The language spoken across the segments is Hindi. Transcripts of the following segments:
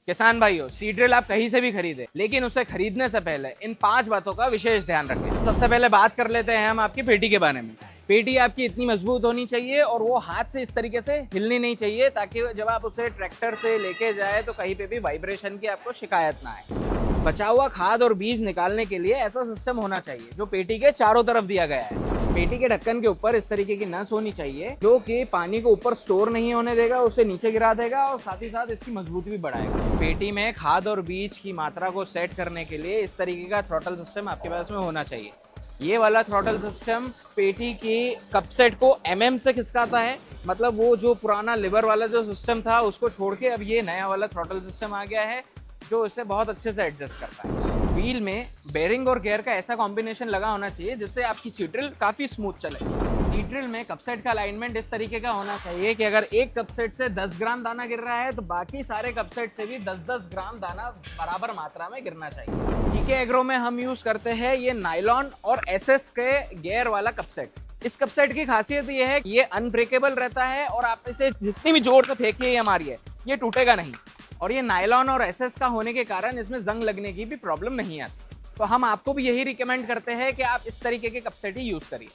किसान भाइयों, सीड ड्रिल आप कहीं से भी खरीदे, लेकिन उसे खरीदने से पहले इन 5 बातों का विशेष ध्यान रखें। सबसे पहले बात कर लेते हैं हम आपकी पेटी के बारे में। पेटी आपकी इतनी मजबूत होनी चाहिए और वो हाथ से इस तरीके से हिलनी नहीं चाहिए, ताकि जब आप उसे ट्रैक्टर से लेके जाए तो कहीं पे भी वाइब्रेशन की आपको शिकायत ना आए। बचा हुआ खाद और बीज निकालने के लिए ऐसा सिस्टम होना चाहिए जो पेटी के चारों तरफ दिया गया है। पेटी के ढक्कन के ऊपर इस तरीके की नस होनी चाहिए जो कि पानी को ऊपर स्टोर नहीं होने देगा, उसे नीचे गिरा देगा और साथ ही साथ इसकी मजबूती भी बढ़ाएगा। पेटी में खाद और बीज की मात्रा को सेट करने के लिए इस तरीके का थ्रॉटल सिस्टम आपके पास में होना चाहिए। ये वाला थ्रॉटल सिस्टम पेटी की कप सेट को से खिसकाता है, मतलब वो जो पुराना लिवर वाला जो सिस्टम था उसको छोड़ के अब ये नया वाला थ्रॉटल सिस्टम आ गया है जो इसे बहुत अच्छे से एडजस्ट करता है। व्हील में बेरिंग और गियर का ऐसा कॉम्बिनेशन लगा होना चाहिए जिससे आपकी सीड ड्रिल काफी स्मूथ चले। सीड ड्रिल में कप सेट का अलाइनमेंट इस तरीके का होना चाहिए कि अगर एक कप सेट से 10 ग्राम दाना गिर रहा है तो बाकी सारे कप सेट से भी 10-10 ग्राम दाना बराबर मात्रा में गिरना चाहिए। टीके एग्रो में हम यूज करते हैं ये नायलॉन और एसएस के गियर वाला कप सेट। इस कप सेट की खासियत ये है कि ये अनब्रेकेबल रहता है और आप इसे जितनी भी जोर से फेंकिए या मारिए ये टूटेगा नहीं, और ये नायलॉन और एसएस का होने के कारण इसमें जंग लगने की भी प्रॉब्लम नहीं आती। तो हम आपको भी यही रिकमेंड करते हैं कि आप इस तरीके के कप सेट ही यूज करिए।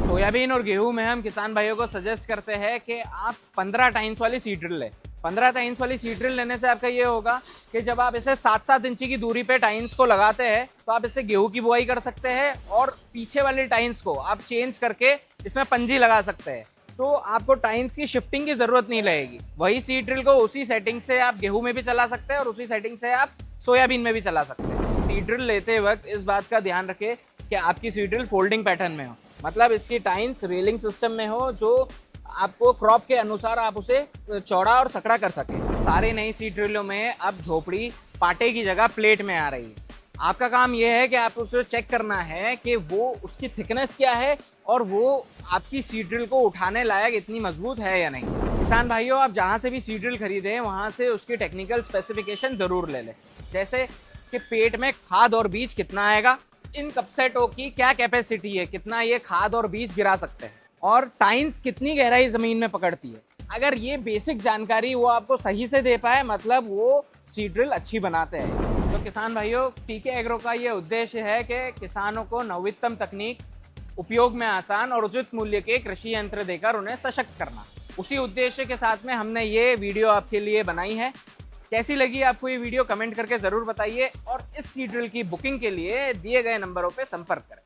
सोयाबीन और गेहूं में हम किसान भाइयों को सजेस्ट करते हैं कि आप 15 टाइन्स वाली सीड ड्रिल लें। 15 टाइन्स वाली सीड ड्रिल लेने से आपका ये होगा कि जब आप इसे 7-7 इंची की दूरी पे टाइन्स को लगाते हैं तो आप इससे गेहूं की बुआई कर सकते हैं और पीछे वाले टाइन्स को आप चेंज करके इसमें पंजी लगा सकते हैं, तो आपको टाइन्स की शिफ्टिंग की जरूरत नहीं लगेगी। वही सीड ड्रिल को उसी सेटिंग से आप गेहूं में भी चला सकते हैं और उसी सेटिंग से आप सोयाबीन में भी चला सकते हैं। सीड ड्रिल लेते वक्त इस बात का ध्यान रखें कि आपकी सीड ड्रिल फोल्डिंग पैटर्न में हो, मतलब इसकी टाइन्स रेलिंग सिस्टम में हो जो आपको क्रॉप के अनुसार आप उसे चौड़ा और सकड़ा कर सके। सारी नई सीड ड्रिलों में अब झोपड़ी पाटे की जगह प्लेट में आ रही है। आपका काम यह है कि आप उसे चेक करना है कि वो उसकी थिकनेस क्या है और वो आपकी सीड ड्रिल को उठाने लायक इतनी मजबूत है या नहीं। किसान भाइयों, आप जहाँ से भी सीड ड्रिल खरीदें वहाँ से उसकी टेक्निकल स्पेसिफिकेशन जरूर ले लें, जैसे कि पेट में खाद और बीज कितना आएगा, इन कप सेटों की क्या कैपेसिटी है, कितना ये खाद और बीज गिरा सकते हैं, और टाइन्स कितनी गहराई जमीन में पकड़ती है। अगर ये बेसिक जानकारी वो आपको सही से दे पाए, मतलब वो सीड ड्रिल अच्छी बनाते हैं। तो किसान भाइयों, टीके एग्रो का ये उद्देश्य है कि किसानों को नवीनतम तकनीक, उपयोग में आसान और उचित मूल्य के कृषि यंत्र देकर उन्हें सशक्त करना। उसी उद्देश्य के साथ में हमने ये वीडियो आपके लिए बनाई है। कैसी लगी आपको ये वीडियो कमेंट करके जरूर बताइए और इस सीड ड्रिल की बुकिंग के लिए दिए गए नंबरों पर संपर्क करें।